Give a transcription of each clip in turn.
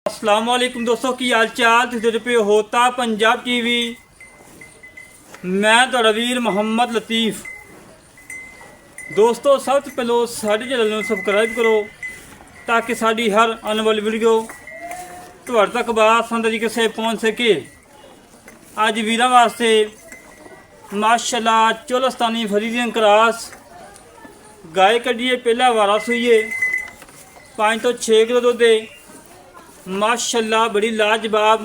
अस्सलाम वालेकुम दोस्तों की हाल चाल तुझे पे होता पंजाब टीवी। मैं ਤੁਹਾਡਾ ਵੀਰ ਮੁਹੰਮਦ ਲਤੀਫ। ਦੋਸਤੋ ਸਭ ਤੋਂ ਪਹਿਲਾਂ ਸਾਡੇ ਚੈਨਲ ਨੂੰ ਸਬਸਕ੍ਰਾਈਬ ਕਰੋ ताकि साड़ी हर आने वाली वीडियो ਤੁਹਾਡੇ तक आसान तरीके से पहुँच सके। अज वीर वास्ते माशाल्लाह चोलस्तानी फरीदियन क्रॉस गाय कढ़िए पहला वारा सूईए 5 तो 6 किलो दुध माशाल्लाह बड़ी लाजवाब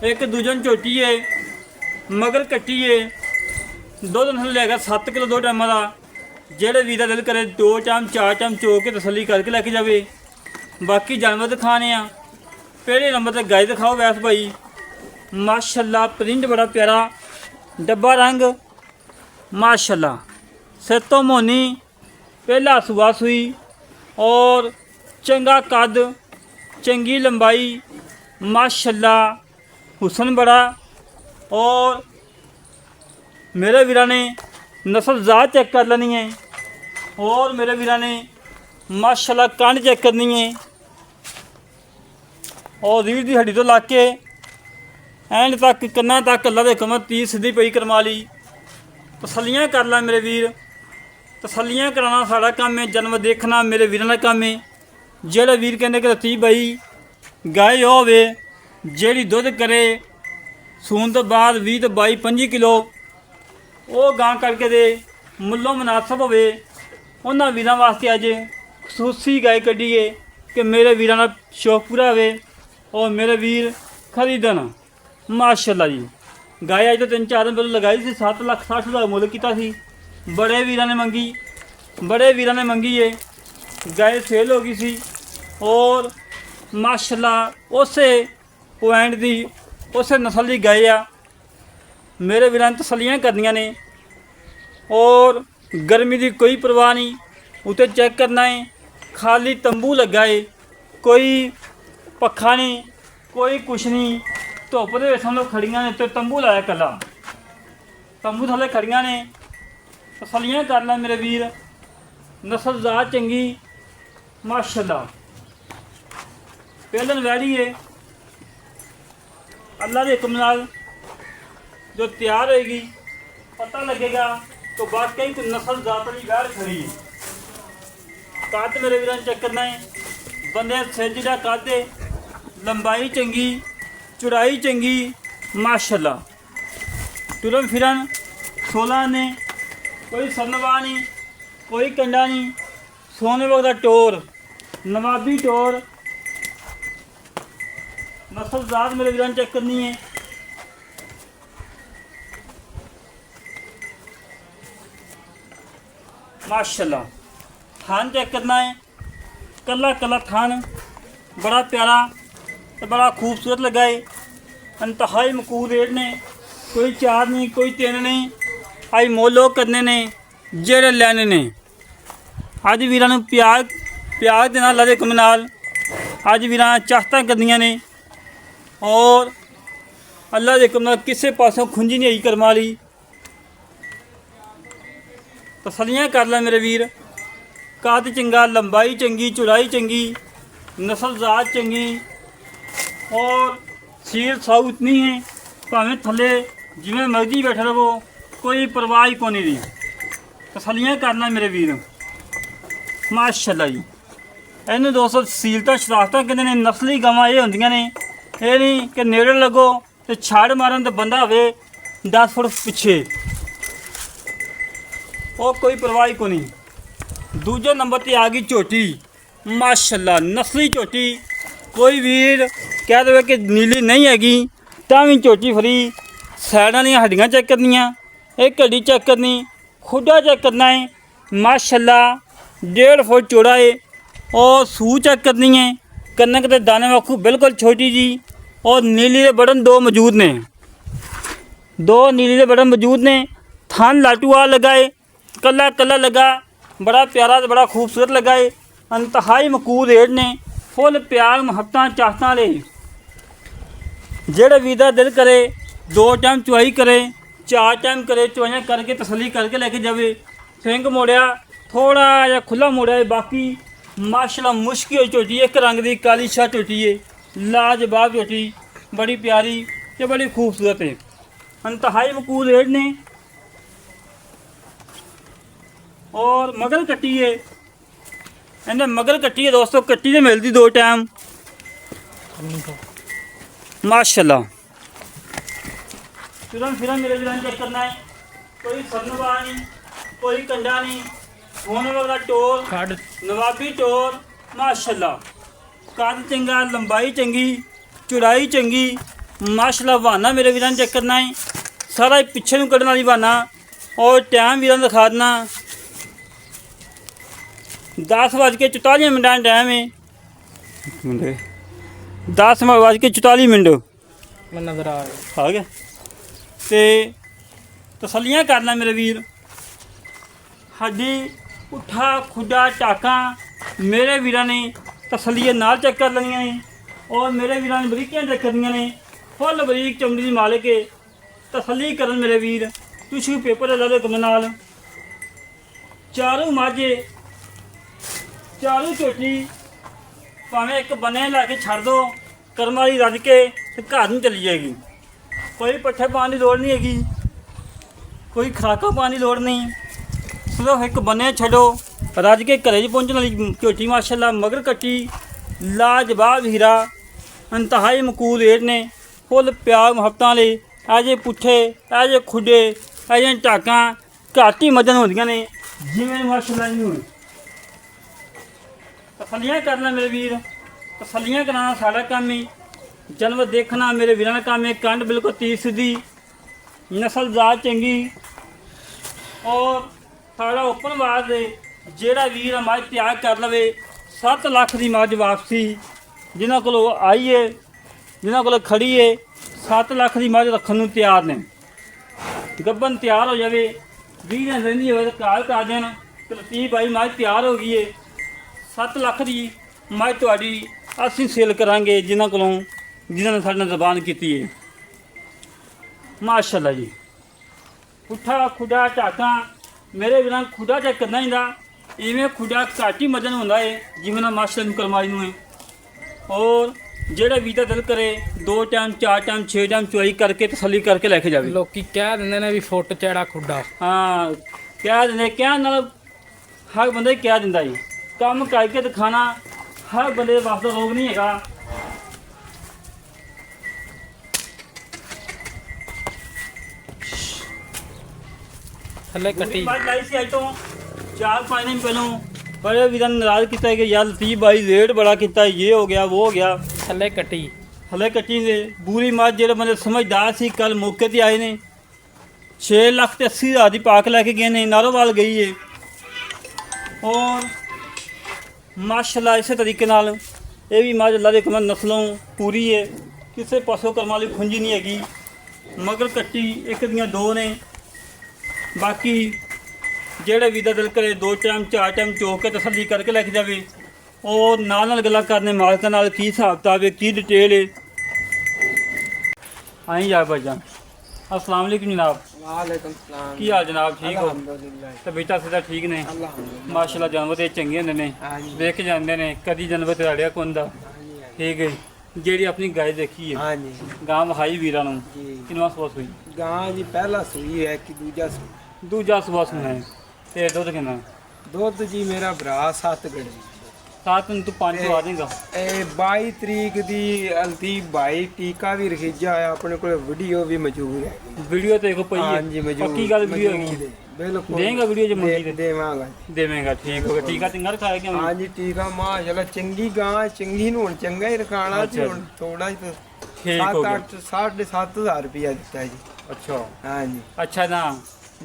एक दूजन झोटी है मगर कट्टी है दुध नस्ल लेगा 7 किलो 2 टाइम का। जेड़े वीर दिल करे 2 टाइम 4 टाइम चो के तसली करके लैके जाए। बाकी जानवर दिखाने पहले नंबर पर गाय दिखाओ वैस भाई माशाल्लाह प्रिंट बड़ा प्यारा डब्बा रंग माशाल्लाह सिर तो मोनी पहला सुबह सुई और चंगा कद चंगी लंबाई माशाल्लाह हुसन बड़ा। और मेरे वीरा ने नस्ल ज़ात चेक कर लेनी है और मेरे वीरा ने माशाल्लाह कंड चेक करनी है और रीढ़ की हड्डी तो ला के एंड तक कन्ना तक अल्लाह दे कमर 30 सीधी पई करवा ली। तसलियाँ कर ला मेरे वीर, तसलियाँ कराना साड़ा काम है, जन्म देखना मेरे वीर का काम है। जेड़ा वीर कहने कि लतीफ भाई गाय होवे जेड़ी दुध करे सून तो बाद 20 तो 22 25 किलो वो गां करके दे मुल्लों मुनासब होवे उन्होंने वीर वास्ते अज खसूसी गाय कढ़ी है कि मेरे वीर का शौक पूरा हो और मेरे वीर खरीदन। माशाल्लाह जी गाय अज तो 3-4 दिन पहले लगाई थी 7,60,000 मुल किया सी। बड़े वीर ने मंगी, बड़े वीर ने मंगी है गाय सेल हो गई सी और माशाल्लाह उस पॉइंट की उस नस्ल की गाय आ। मेरे वीर ने तसलियाँ करनिया ने और गर्मी की कोई परवाह नहीं। उते चेक करना है खाली तंबू लगा है, कोई पखा नहीं कोई कुछ नहीं। धुप के समझो खड़िया ने तो तंबू लाया कला तंबू थले खड़िया ने। तसलियाँ कर ला मेरे वीर, नस्ल ज़ात चंगी माशाल्लाह पहलन वैली है। अल्लाह के हुक्म नाल जो तैयार होएगी पता लगेगा तो वाकई तो नस्ल ज़ात वाली वैल खड़ी है। कद मेरे वीर चेक करना है बंदे सिर जिहड़ा कद है लंबाई चंगी चौड़ाई चंगी माशाल्लाह। टुरन फिरन 16 ने कोई सनवा नहीं कोई कंडा नहीं सोने वक्त का टोर नवाबी टोर। नस्ल ज़ात मेरे वीर चेक करनी है। माशाल्लाह थान चेक करना है कला कला थान बड़ा प्यारा तो बड़ा खूबसूरत लगा है। इंतहाई मकूल रेट ने कोई 4 नहीं कोई 3 नहीं आई मोलो करने ने जेड़े लैने ने। अज वीर प्याज प्याज देना अल्लाह के हुक्म नाल अज वीर चाहता करनिया ने और अल्लाह के हुक्म नाल किसी पासों खुंजी नहीं आई करवा ली। तसलियाँ कर ला मेरे वीर, कद चंगा लंबाई चंगी चौड़ाई चंगी नस्ल ज़ात चंगी और सील साऊ इतनी है भावें थले जिमें मर्जी बैठे रहो कोई परवाह ही कोनी दी। तसलियाँ करना मेरे वीर माशाल्लाह जी। इन्हू दोस्तों सीलता शराखत कहते हैं। नस्ली गवां ये होंदियां ने ये नहीं कि नेड़े लगो तो छड़ मारन तो बंदा हो 10 फुट पिछे और कोई परवाह को नहीं। दूजे नंबर पर आ गई झोटी माशाल्लाह नस्ली झोटी। कोई वीर कह दे कि नीली नहीं हैगी तो भी झोटी फ्री। सैडां दी हड्डियां चेक करनियाँ एक हड्डी चेक करनी खुडा चेक करना है माशाल्लाह 1.5 फुट चौड़ा है और सूह चेक करनी है। कनक के दाने वाखू बिल्कुल छोटी जी और नीली के बटन 2 मौजूद ने 2 नीली के बटन मौजूद ने। थान लाटूआ लगाए कला कला लगा बड़ा प्यारा तो बड़ा खूबसूरत लगा है। इंतहाई मकूल रेट ने फुल प्यार मुहब्बत चाहता ले। जेड़े वीर दिल करे 2 टाइम चुआई करे 4 टाइम करे चुआइयाँ करके तसली करके लेके जाए। सिंग मोड़िया थोड़ा या खुला मोड़िया बाकी माशाल्लाह मुश्किल झोटी एक रंग की काली शाह झोटी है लाजवाब झोटी, बड़ी प्यारी ते बड़ी खूबसूरत है। इंतहाई मकबूल रेट ने और मगर कट्टी है, इन्हें मगर कट्टी है दोस्तों। कट्टी तो मिलती 2 टाइम माशाल्लाह। तुरंत फिर मेरे भी चेक करना है, कोई सरनवा नहीं, कोई कंडा नहीं, होने वाला टोर नवाबी टोर माशाल्लाह। कद चंगा, लंबाई चंगी, चौड़ाई चंगी माशाल्लाह। वाना मेरे वीरां चेक करना है, सारा पिछे नूं कड्ढण वाली वाना। और टाइम वीरां दिखा देना, 10:44 टाइम है, 10:44 नजर आ गया। तो तसलियाँ करना मेरे वीर, हड्डी पुट्ठा खुडा टाका मेरे वीरां ने तसलिए नाल चेक कर लेनियां ने। और मेरे वीरां ने बरीकियां चेक करनियां ने, फुल बरीक चमड़ी दी मालिक है। तसली करन मेरे वीर, टिशू पेपर ला दे कम नाल। चारों माझे चारों झोटी भावें एक बने ला के छड़ दो, कर्म वाली रज के ते घर नूं चली जाएगी। कोई पट्ठे पाने की लोड़ नहीं हैगी, कोई खुराका पाने की लोड़ नहीं, सिर्फ एक बने छड़ो रज के घरे च पहुँचने वाली झोटी माशाल्लाह। मगर कट्टी लाजवाब हीरा, इंतहाई मकबूल रेट ने, फुल प्यार मुहब्बत वाले। ऐजे पुट्ठे ऐजे खुडे ऐजे टाकां घट ही मदन होंदियां ने जिवें माशाल्लाह नहीं होनी। तसलियाँ करना मेरे वीर, तसलियाँ कराना साड़ा काम ही, जानवर देखना मेरे वीरां का काम है। कंड बिल्कुल 30 सीधी, नस्ल जात चंगी और साड़ा ओपन वाज है। जेड़ा वीर मझ तैयार कर लवे 7 लाख की मझ वापसी जिन्हों को आई है, जिन्हों को खड़ी है, 7 लाख की मझ रखने नूं तैयार ने। गब्बन तैयार हो जाए, 20 दिन रही हो काल कर देन तो लतीफ भाई मझ तैयार हो गई है। 7 लाख की मझ तुहाडी असीं सेल करांगे जिन्हों को, जिन्होंने साडे नाल ज़बान की है माशाल्लाह जी। पुट्ठा खुडा टाका मेरे बिना खुडा चेक करना ही, इवें खुडा घट ही मदन होंदा है जिवें ना माशाल्लाह करमाई नूं है। और जेड़ा वीता दिल करे 2 टाइम 4 टाइम 6 टाइम चुआई करके तसली करके लैके जाए। लोग कह देंगे ने भी फुट चैड़ा खुडा, हाँ कह देंगे, कह नाल हर बंदे कह दिंदा जी। काम करके दिखाना हर बंदे वास्ते रोग नहीं हैगा। थले कटी लाई सी आई तो 4-5 दिन पहलों बड़े वीर नाराज किया कि यार लतीफ भाई रेट बड़ा किया, ये हो गया वो हो गया। थले कटी हले कट्टी दे बूरी मझ जेह्ड़े बंदे समझदार सी कल मौके ते आए ने 6,80,000 की पाक लैके गए ने, नारोवाल गई है। और माशाल्लाह इस तरीके नाल ये भी मझ अल्लाह दे कमल नस्लों पूरी है, किसी पासों कर्म वाली खुंजी नहीं हैगी। मगर कट्टी एक दियां 2 ने, बाकी जेड़े भी दिल करे 2 टाइम 4 टाइम चोक के तसल्ली करके लैके जाए। और नाल गल्लां करने मालकां नाल की हिसाब किताब है, की डिटेल है। आई जा भाईजान, अस्सलाम वालेकुम जनाब। वालेकुम सलाम। की हाल जनाब, ठीक हो? अल्हम्दुलिल्लाह। तबीयतां सिदा ठीक ने? अल्हम्दुलिल्लाह। माशाल्लाह जानवर ते चंगे होंदे ने, देख के जांदे ने, कदी जानवर ते अड़िया कोई हुंदा। ठीक है, जेड़ी अपनी गाय देखी है हाँ जी गां वहाई वीरां नूं जी। किनवा सुबह सुई? गां जी पहला सूई है कि दूजा सूई? दूजा सुबह सुना है। ते दुध किन्ना? दुध जी मेरा भरा 7 गड़े। 7 दिन तू पानी पवा देगा? ਇਹ 22 ਤਰੀਕ ਦੀ ਅਲਤੀਫ ਭਾਈ ਟੀਕਾ ਵੀ ਰਖੀਜਾ ਆ ਆਪਣੇ ਕੋਲ, ਵੀਡੀਓ ਵੀ ਮੌਜੂਦ ਹੈ। वीडियो तो एक पई है, ਹਾਂਜੀ ਮੌਜੂਦ पक्की गल वीडियो ਮੌਜੂਦ है। ਹੈ। ਬਿਲਕੁਲ देगा वीडियो जो मंगी दे ਦੇਵਾਂਗਾ। देवेगा। ठीक हो गया, टीका चंगा रखाया क्या? ਹਾਂਜੀ ਟੀਕਾ ਮਾਸ਼ਾਅੱਲਾ ਚੰਗੀ ਗਾਂ, ਚੰਗੀ ਨੂੰ ਹੁਣ ਚੰਗਾ ਹੀ ਰਖਾਣਾ ਅੱਛਾ ਸੀ, ਹੁਣ ਥੋੜਾ ਜਿਹਾ ठीक हो गया। 7,500 ਰੁਪਇਆ ਦਿੱਤਾ ਜੀ। अच्छा ਹਾਂਜੀ अच्छा ना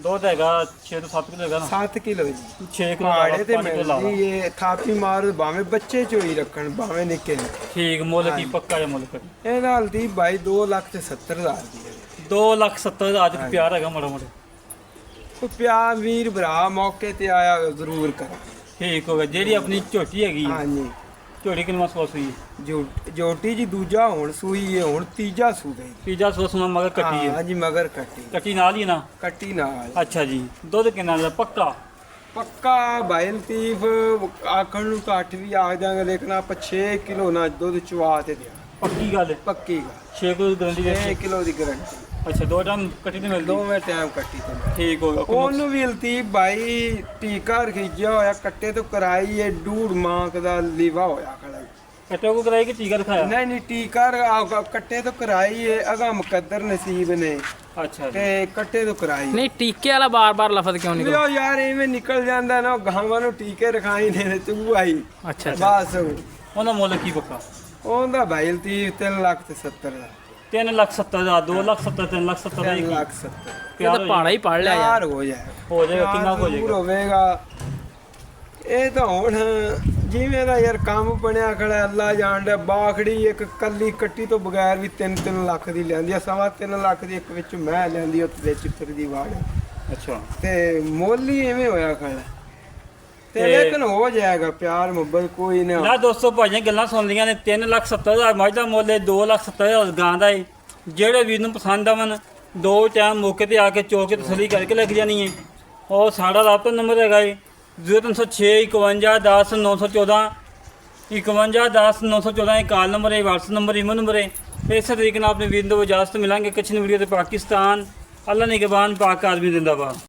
दुध हैगा 6 ਤੋਂ 7 किलो हैगा ना? 7 ਕਿਲੋ ਜੀ। 6 किलो ਪਹਾੜੇ ਤੇ 5 किलो ला ला। ਮਿਲਦੀ ਇਹ ਥਾਪੀ ਮਾਰ, ਭਾਵੇਂ ਬੱਚੇ ਚੋਈ ਰੱਖਣ ਭਾਵੇਂ ਨਿੱਕੇ ਨੇ। ठीक मुल की पक्का है मुल कर ਇਹ ਨਾਲ ਦੀ ਭਾਈ 2,70,000 ਦੀ 2,70,000 आज प्यार हैगा माड़ा मोटा। ਉਹ ਪਿਆਰ ਵੀਰ ਭਰਾ ਮੌਕੇ ਤੇ ਆਇਆ ਜ਼ਰੂਰ ਕਰ। ठीक हो गया। जेडी अपनी झोटी हैगी ਹਾਂਜੀ झोटी किनवा सुबह सुई? ਜੋਟੀ ਜੀ ਦੂਜਾ ਹੁਣ ਸੂਈ ਹੈ, ਹੁਣ ਤੀਜਾ ਸੂ ਗਈ। तीजा सुबह सुना मगर कटी है, ਹਾਂਜੀ ਮਗਰ ਕੱਟੀ कटी नाल ही ना? ਕੱਟੀ ਨਾਲ। अच्छा जी, दुध किन्ना दा पक्का? ਪੱਕਾ ਭਾਈ ਲਤੀਫ ਆਖਣ ਨੂੰ ਘੱਟ ਵੀ ਆ ਜਾਾਂਗੇ, ਲੇਕਿਨ ਆਪਾਂ 6 ਕਿਲੋ ਨਾ ਦੁੱਧ ਚਵਾ ਤੇ ਦਿਆਂ। ਪੱਕੀ ਗੱਲ ਹੈ। ਪੱਕੀ 6 ਕਿਲੋ ਦੀ ਗਰੰਟੀ ਦੇ 6 ਕਿਲੋ ਦੀ ਗਰੰਟੀ। ਅੱਛਾ 2 ਟਾਈਮ ਕੱਟੀ ਨਹੀਂ ਮਿਲਦੀ। ਦੋਵੇਂ ਟਾਈਮ ਕੱਟੀ ਤੇ ਠੀਕ ਹੋ ਗਿਆ। ਉਹਨੂੰ ਵੀ ਲਤੀਫ ਬਾਈ ਟੀਕਾ ਰਖੀਜਾ ਹੋਇਆ ਕੱਟੇ ਤੋਂ ਕਰਾਈ ਏ ਡੂੜ ਮਾਂਕ ਦਾ ਲੀਵਾ ਹੋਇਆ ਖੜਾ। ਕੱਟੇ ਕੋ ਕਰਾਈ ਕਿ ਟੀਕਾ ਦਿਖਾਇਆ? ਨਹੀਂ ਨਹੀਂ ਟੀਕਾ ਕੱਟੇ ਤੋਂ ਕਰਾਈ ਏ ਅਗਾ ਮੁਕੱਦਰ ਨਸੀਬ ਨੇ ਅੱਛਾ ਜੀ। ਤੇ ਕੱਟੇ ਤੋਂ ਕਰਾਈ। ਨਹੀਂ ਟੀਕੇ ਵਾਲਾ ਬਾਰ-ਬਾਰ ਲਫ਼ਜ਼ ਕਿਉਂ ਨਿਕਲ? ਲਿਓ ਯਾਰ ਇਵੇਂ ਨਿਕਲ ਜਾਂਦਾ ਨਾ ਗਾਵਾਂ ਨੂੰ ਟੀਕੇ ਰਖਾਈ ਨੇ ਤੂੰ ਆਈ ਅੱਛਾ ਬਸ। ਉਹਦਾ ਮੁੱਲ ਕੀ ਪੱਕਾ? ਉਹਦਾ ਭਾਈ ਲਤੀਫ 3,70,000 ਦਾ। 3,70,000 2,70,000 3,70,000 ਦਾ ਹੀ 3,70,000 ਇਹ ਤਾਂ ਪਹਾੜਾ ਹੀ ਪੜ ਲਿਆ ਯਾਰ। ਹੋ ਜਾਏਗਾ। ਹੋ ਜਾਏਗਾ। ਕਿੰਨਾ ਕੁ ਹੋ ਜ਼ਰੂਰ ਜਾਏਗਾ? ਹੋਵੇਗਾ। ਇਹ ਤਾਂ ਹੁਣ ਜਿਵੇਂ ਦਾ ਯਾਰ ਕੰਮ ਬਣਿਆ ਖੜਾ ਅੱਲਾ ਜਾਣਦਾ। ਬਾਖੜੀ ਇੱਕ ਕੱਲੀ ਕੱਟੀ ਤੋਂ ਬਗੈਰ ਵੀ 3-3 ਲੱਖ ਦੀ ਲੈਂਦੀ ਆ। 3.5 ਲੱਖ ਦੀ ਇੱਕ ਵਿੱਚ ਮੈਂ ਲੈਂਦੀ ਉੱਤੇ ਵਿੱਚ ਫਿਰਦੀ ਵਾੜ। ਅੱਛਾ ਤੇ ਮੁੱਲ ਹੀ ਐਵੇਂ ਹੋਇਆ ਖੜਾ ਤੇ ਤੇ- ਲੇਕਿਨ ਹੋ ਜਾਏਗਾ ਪਿਆਰ ਮੁਹੱਬਤ ਕੋਈ ਨਾ। ਨਾ ਦੋਸਤੋ ਭਾਈਆਂ ਗੱਲਾਂ ਸੁਣ ਲੀਆਂ ਨੇ। 3,70,000 ਮੱਝ ਦਾ ਮੁੱਲ ਹੈ, 2,70,000 ਗਾਂ ਦਾ ਹੈ। ਜਿਹੜੇ ਵੀਰ ਨੂੰ ਪਸੰਦ ਆਵਣ 2 ਟਾਈਮ ਮੌਕੇ ਤੇ ਆ ਕੇ ਚੋ ਕੇ ਤਸੱਲੀ ਕਰਕੇ ਲੱਗ ਜਾਣੀ ਹੈ। ਉਹ ਸਾਡਾ ਰਾਬਤਾ ਨੰਬਰ ਹੈਗਾ ਹੈ 0306 51 10 914 51 10 914। ਇਹ ਕਾਲ ਨੰਬਰ ਹੈ, WhatsApp ਨੰਬਰ, ਈਮੇਲ ਨੰਬਰ ਹੈ। ਇਸੇ ਤਰੀਕੇ ਨਾਲ ਆਪਣੇ ਵੀਰ ਨੂੰ ਇਜਾਜ਼ਤ ਮਿਲਾਂਗੇ। ਕੁਛ ਵੀਡੀਓ ਤੇ ਪਾਕਿਸਤਾਨ ਅੱਲਾ ਨਿਗਹਿਬਾਨ ਪਾਕ ਆਦਮੀ ਜ਼ਿੰਦਾਬਾਦ।